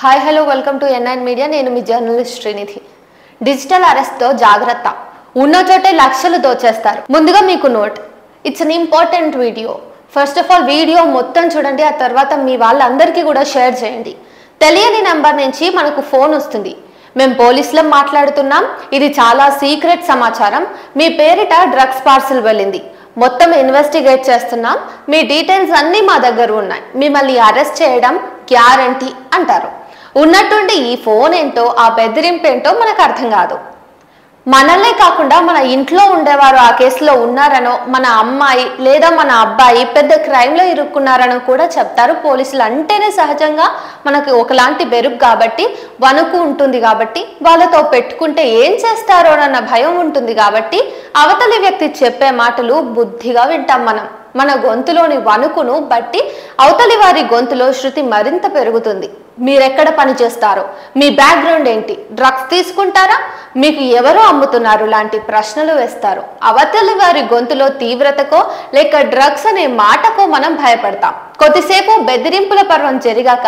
Hi hello welcome to N9 media. నేను మీ journalist Srinidhi. Digital arrest తో జాగ్రత్త, ఉన్న చోటే లక్షలు దోచేస్తారు. ముందుగా మీకు note, it's an important video. First of all video మొత్తం చూడండి, ఆ తర్వాత మీ వాళ్ళందరికీ కూడా షేర్ చేయండి. తెలియని నెంబర్ నుంచి మనకు ఫోన్ వస్తుంది. మేము పోలీసులం మాట్లాడుతున్నాం, ఇది చాలా సీక్రెట్ సమాచారం, మీ పేరిట డ్రగ్స్ పార్సిల్ వెళ్ళింది, మొత్తం ఇన్వెస్టిగేట్ చేస్తున్నాం, మీ డీటెయిల్స్ అన్నీ మా దగ్గర ఉన్నాయి, మిమ్మల్ని అరెస్ట్ చేయడం గ్యారంటీ అంటారు. ఉన్నట్టుండి ఈ ఫోన్ ఏంటో, ఆ బెదిరింపు ఏంటో మనకు అర్థం కాదు. మనల్నే కాకుండా మన ఇంట్లో ఉండేవారు ఆ కేసులో ఉన్నారనో, మన అమ్మాయి లేదా మన అబ్బాయి పెద్ద క్రైమ్లో ఇరుక్కున్నారనో కూడా చెప్తారు. పోలీసులు అంటేనే సహజంగా మనకి ఒకలాంటి బెరుకు కాబట్టి, వణుకు ఉంటుంది కాబట్టి, వాళ్ళతో పెట్టుకుంటే ఏం చేస్తారోనన్న భయం ఉంటుంది కాబట్టి అవతలి వ్యక్తి చెప్పే మాటలు బుద్ధిగా వింటాం. మన గొంతులోని వణుకును బట్టి అవతలి వారి గొంతులో శృతి మరింత పెరుగుతుంది. మీరెక్కడ పని చేస్తారో, మీ బ్యాక్గ్రౌండ్ ఏంటి, డ్రగ్స్ తీసుకుంటారా, మీకు ఎవరో అమ్ముతున్నారు లాంటి ప్రశ్నలు వేస్తారు. అవతలి వారి గొంతులో తీవ్రతకో లేక డ్రగ్స్ అనే మాటకో మనం భయపడతాం. కొద్దిసేపు బెదిరింపుల పర్వం జరిగాక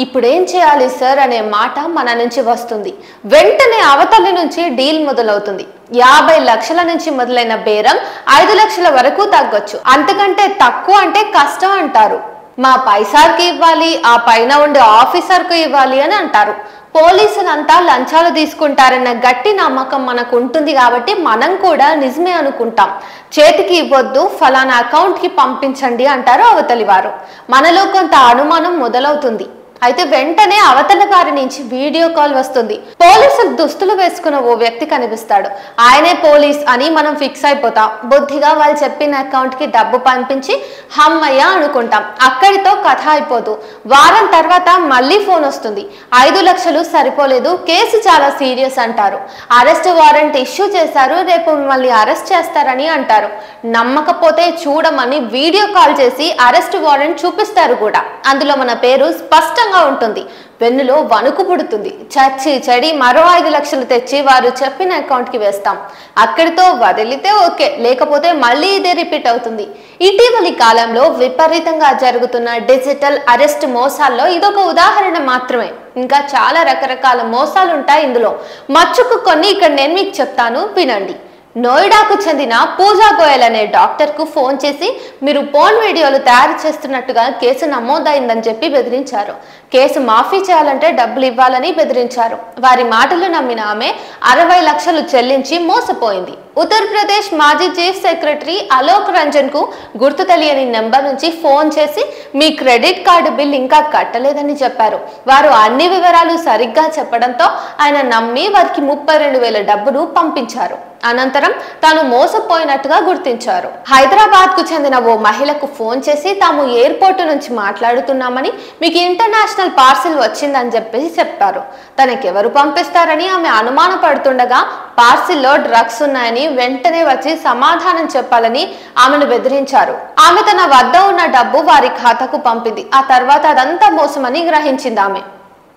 ఇప్పుడేం చేయాలి సార్ అనే మాట మన నుంచి వస్తుంది. వెంటనే అవతలి నుంచి డీల్ మొదలవుతుంది. 50 లక్షల నుంచి మొదలైన బేరం 5 లక్షల వరకు తగ్గొచ్చు. అంతకంటే తక్కువ అంటే కష్టం అంటారు. మా పైసార్కి ఇవ్వాలి, ఆ పైన ఉండే ఆఫీసర్కు ఇవ్వాలి అని అంటారు. పోలీసులంతా లంచాలు తీసుకుంటారన్న గట్టి నమ్మకం మనకు ఉంటుంది కాబట్టి మనం కూడా నిజమే అనుకుంటాం. చేతికి ఇవ్వద్దు, ఫలానా అకౌంట్కి పంపించండి అంటారు అవతలి వారు. మనలో కొంత అనుమానం మొదలవుతుంది. అయితే వెంటనే అవతల వారి నుంచి వీడియో కాల్ వస్తుంది. పోలీసులు దుస్తులు వేసుకున్న ఓ వ్యక్తి కనిపిస్తాడు. ఆయనే పోలీస్ అని మనం ఫిక్స్ అయిపోతాం. బుద్ధిగా వాళ్ళు చెప్పిన అకౌంట్కి డబ్బు పంపించి హమ్మయ్య అనుకుంటాం. అక్కడితో కథ అయిపోదు. వారం తర్వాత మళ్ళీ ఫోన్ వస్తుంది. 5 లక్షలు సరిపోలేదు, కేసు చాలా సీరియస్ అంటారు. అరెస్ట్ వారెంట్ ఇష్యూ చేశారు, రేపు మిమ్మల్ని అరెస్ట్ చేస్తారని అంటారు. నమ్మకపోతే చూడమని వీడియో కాల్ చేసి అరెస్ట్ వారెంట్ చూపిస్తారు కూడా. అందులో మన పేరు స్పష్టంగా ఉంటుంది. వెన్నులో వణుకు పుడుతుంది. చచ్చి చెడి మరో 5 లక్షలు తెచ్చి వారు చెప్పిన అకౌంట్కి వేస్తాం. అక్కడితో వదిలితే ఓకే, లేకపోతే మళ్ళీ ఇదే రిపీట్ అవుతుంది. ఇటీవలి కాలంలో విపరీతంగా జరుగుతున్న డిజిటల్ అరెస్ట్ మోసాల్లో ఇదొక ఉదాహరణ మాత్రమే. ఇంకా చాలా రకరకాల మోసాలు ఉంటాయి ఇందులో. మచ్చుకు కొన్ని ఇక్కడ నేను మీకు చెప్తాను, వినండి. నోయిడాకు చెందిన పూజా గోయల్ అనే డాక్టర్కు ఫోన్ చేసి మీరు పోర్న్ వీడియోలు తయారు చేస్తున్నట్టుగా కేసు నమోదైందని చెప్పి బెదిరించారు. కేసు మాఫీ చేయాలంటే డబ్బులు ఇవ్వాలని బెదిరించారు. వారి మాటలు నమ్మిన ఆమె 60 లక్షలు చెల్లించి మోసపోయింది. ఉత్తరప్రదేశ్ మాజీ చీఫ్ సెక్రటరీ అలోక్ రంజన్ కు గుర్తు తెలియని నెంబర్ నుంచి ఫోన్ చేసి మీ క్రెడిట్ కార్డు బిల్ ఇంకా కట్టలేదని చెప్పారు. వారు అన్ని వివరాలు సరిగ్గా చెప్పడంతో ఆయన నమ్మి వారికి 32,000 డబ్బులు పంపించారు. అనంతరం తాను మోసపోయినట్టుగా గుర్తించారు. హైదరాబాద్ కు చెందిన ఓ మహిళకు ఫోన్ చేసి తాము ఎయిర్పోర్ట్ నుంచి మాట్లాడుతున్నామని, మీకు ఇంటర్నేషనల్ పార్సిల్ వచ్చిందని చెప్పేసి చెప్పారు. తనకెవరు పంపిస్తారని ఆమె అనుమాన పడుతుండగా పార్సిల్లో డ్రగ్స్ ఉన్నాయని వెంటనే వచ్చి సమాధానం చెప్పాలని ఆమెను బెదిరించారు. ఆమె తన వద్ద ఉన్న డబ్బు వారి ఖాతాకు పంపింది. ఆ తర్వాత అదంతా మోసమని గ్రహించింది ఆమె.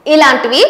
ఇలాంటివి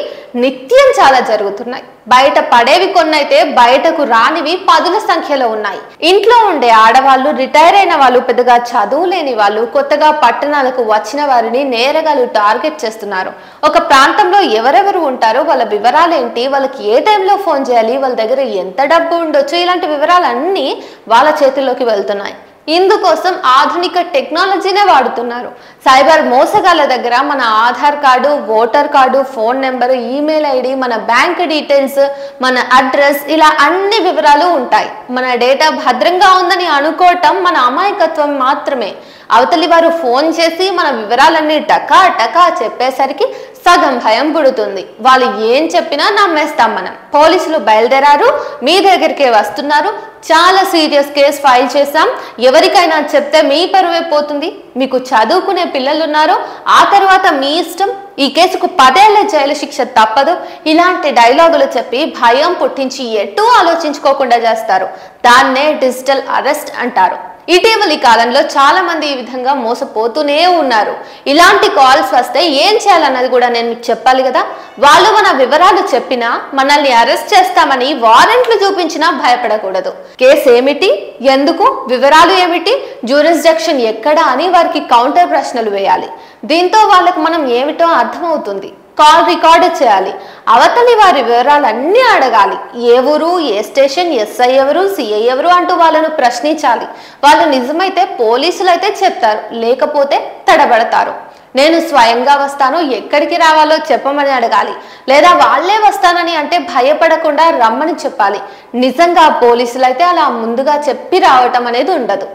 నిత్యం చాలా జరుగుతున్నాయి. బయట పడేవి కొన్నైతే బయటకు రానివి పదుల సంఖ్యలో ఉన్నాయి. ఇంట్లో ఉండే ఆడవాళ్ళు, రిటైర్ అయిన వాళ్ళు, పెద్దగా చదువు లేని వాళ్ళు, కొత్తగా పట్టణాలకు వచ్చిన వారిని నేరగాళ్ళు టార్గెట్ చేస్తున్నారు. ఒక ప్రాంతంలో ఎవరెవరు ఉంటారో, వాళ్ళ వివరాలు ఏంటి, వాళ్ళకి ఏ టైంలో ఫోన్ చేయాలి, వాళ్ళ దగ్గర ఎంత డబ్బు ఉండొచ్చు, ఇలాంటి వివరాలన్నీ వాళ్ళ చేతుల్లోకి వెళ్తున్నాయి. ఇందుకోసం ఆధునిక టెక్నాలజీనే వాడుతున్నారు. సైబర్ మోసగాళ్ళ దగ్గర మన Aadhaar card, voter card, phone number, email ID, మన బ్యాంక్ డీటెయిల్స్, మన అడ్రస్, ఇలా అన్ని వివరాలు ఉంటాయి. మన డేటా భద్రంగా ఉందని అనుకోవటం మన అమాయకత్వం మాత్రమే. అవతలి వారు ఫోన్ చేసి మన వివరాలన్నీ టకా టకా చెప్పేసరికి సగం భయం పుడుతుంది. వాళ్ళు ఏం చెప్పినా నమ్మేస్తాం మనం. పోలీసులు బయలుదేరారు, మీ దగ్గరికే వస్తున్నారు, చాలా సీరియస్ కేసు ఫైల్ చేశాం, ఎవరికైనా చెప్తే మీ పరువే పోతుంది, మీకు చదువుకునే పిల్లలు ఉన్నారు, ఆ తర్వాత మీ ఇష్టం, ఈ కేసుకు 10 ఏళ్ల జైలు శిక్ష తప్పదు, ఇలాంటి డైలాగులు చెప్పి భయం పుట్టించి ఎటూ ఆలోచించుకోకుండా చేస్తారు. దాన్నే డిజిటల్ అరెస్ట్ అంటారు. ఇటీవలి కాలంలో చాలా మంది ఈ విధంగా మోసపోతూనే ఉన్నారు. ఇలాంటి కాల్స్ వస్తే ఏం చేయాలన్నది కూడా నేను మీకు చెప్పాలి కదా. వాళ్ళు మన వివరాలు చెప్పినా, మనల్ని అరెస్ట్ చేస్తామని వారెంట్లు చూపించినా భయపడకూడదు. కేసు ఏమిటి, ఎందుకు, వివరాలు ఏమిటి, జ్యూరిస్డిక్షన్ ఎక్కడ అని వారికి కౌంటర్ ప్రశ్నలు వేయాలి. దీంతో వాళ్ళకు మనం ఏమిటో అర్థమవుతుంది. కాల్ రికార్డు చేయాలి, అవతలి వారి వివరాలన్నీ అడగాలి, ఏ ఊరు, ఏ స్టేషన్, ఎస్ఐ ఎవరు, సిఐ ఎవరు అంటూ వాళ్ళను ప్రశ్నించాలి. వాళ్ళు నిజమైతే పోలీసులు అయితే చెప్తారు, లేకపోతే తడబడతారు. నేను స్వయంగా వస్తాను, ఎక్కడికి రావాలో చెప్పమని అడగాలి, లేదా వాళ్ళే వస్తానని అంటే భయపడకుండా రమ్మని చెప్పాలి. నిజంగా పోలీసులు అయితే అలా ముందుగా చెప్పి రావటం అనేది ఉండదు.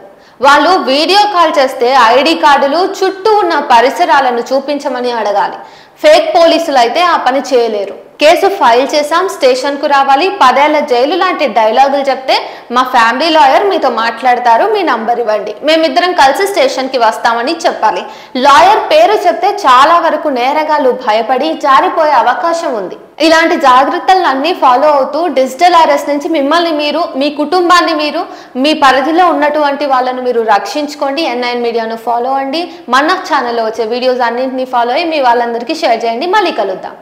వాళ్ళు వీడియో కాల్ చేస్తే ఐడి కార్డులు, చుట్టూ ఉన్న పరిసరాలను చూపించమని అడగాలి. ఫేక్ పోలీసులు అయితే ఆ పని చేయలేరు. కేసు ఫైల్ చేసాం, స్టేషన్కు రావాలి, 10 ఏళ్ల జైలు లాంటి డైలాగులు చెప్తే మా ఫ్యామిలీ లాయర్ మీతో మాట్లాడతారు, మీ నంబర్ ఇవ్వండి, మేమిద్దరం కలిసి స్టేషన్కి వస్తామని చెప్పాలి. లాయర్ పేరు చెప్తే చాలా వరకు నేరగాళ్ళు భయపడి జారిపోయే అవకాశం ఉంది. ఇలాంటి జాగ్రత్తలన్నీ ఫాలో అవుతూ డిజిటల్ అరెస్ట్ నుంచి మిమ్మల్ని మీరు, మీ కుటుంబాన్ని మీరు, మీ పరిధిలో ఉన్నటువంటి వాళ్ళను మీరు రక్షించుకోండి. N9 మీడియాను ఫాలో అవ్వండి. మన ఛానల్లో వచ్చే వీడియోస్ అన్నింటినీ ఫాలో అయ్యి మీ వాళ్ళందరికీ షేర్ చేయండి. మళ్ళీ కలుద్దాం.